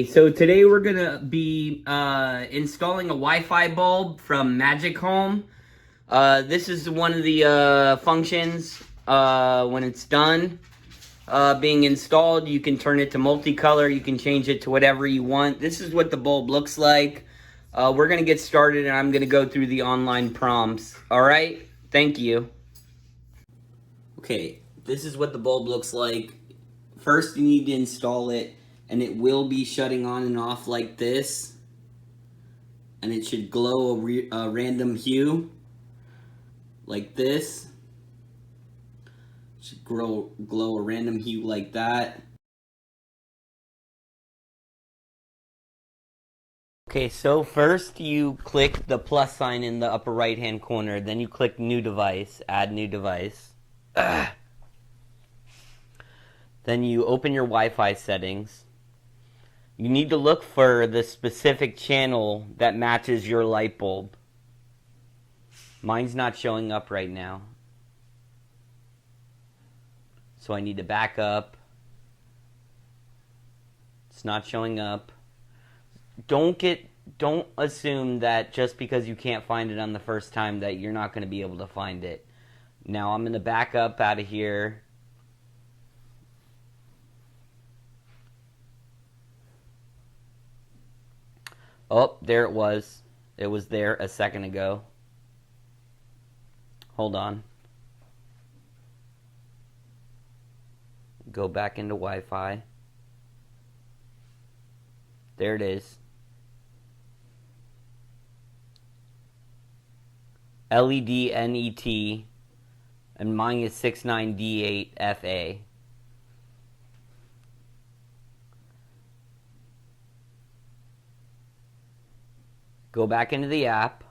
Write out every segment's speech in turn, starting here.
Okay, so today we're gonna be installing a Wi-Fi bulb from Magic Home. This is one of the functions when it's done being installed. You can turn it to multicolor, you can change it to whatever you want. This is what the bulb looks like. We're gonna get started and I'm gonna go through the online prompts. Alright, thank you. Okay, this is what the bulb looks like. First you need to install it, and it will be shutting on and off like this, and it should glow a random hue like this. It should glow a random hue like that. Okay, so first you click the plus sign in the upper right hand corner, then you click new device, add new device. Then you open your Wi-Fi settings. You need to look for the specific channel that matches your light bulb. Mine's not showing up right now, so I need to back up. It's not showing up. Don't assume that just because you can't find it on the first time that you're not going to be able to find it. Now I'm going to back up out of here. Oh, there it was. It was there a second ago. Hold on. Go back into Wi-Fi. There it is. LEDNET, and mine is 69D8FA. Go back into the app.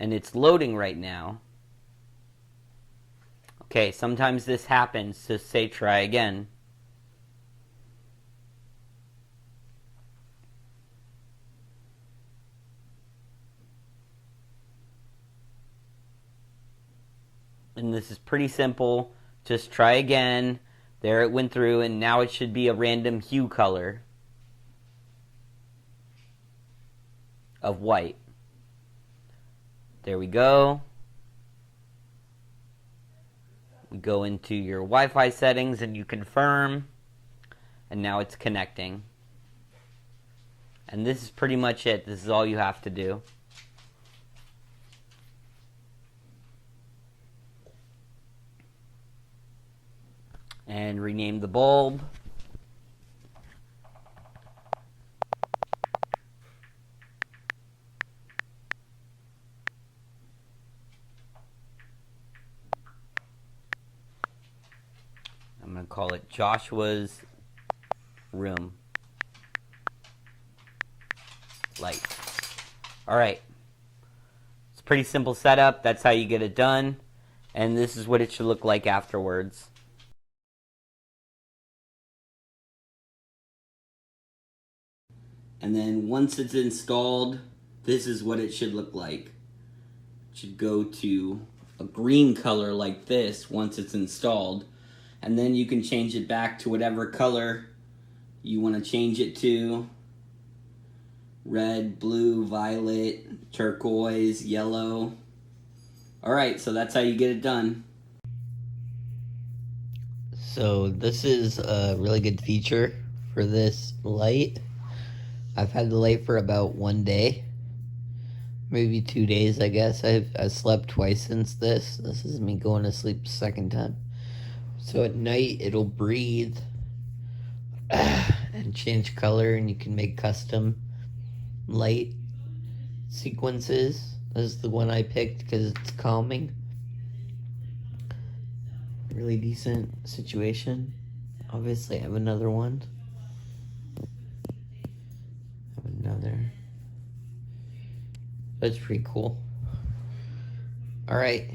And it's loading right now. Okay, sometimes this happens, so say try again. And this is pretty simple. Just try again. There it went through, and now it should be a random hue color of white. There we go. We go into your Wi-Fi settings and you confirm, and now it's connecting. And this is pretty much it. This is all you have to do. And rename the bulb. I'm going to call it Joshua's Room Light. Alright. It's a pretty simple setup. That's how you get it done. And this is what it should look like afterwards. And then once it's installed, this is what it should look like. It should go to a green color like this once it's installed. And then you can change it back to whatever color you want to change it to. Red, blue, violet, turquoise, yellow. Alright, so that's how you get it done. So this is a really good feature for this light. I've had the light for about 1 day, maybe 2 days, I guess. I've slept twice since this. This is me going to sleep the second time. So at night it'll breathe and change color, and you can make custom light sequences. This is the one I picked because it's calming. Really decent situation. Obviously I have another one. That's pretty cool. Alright.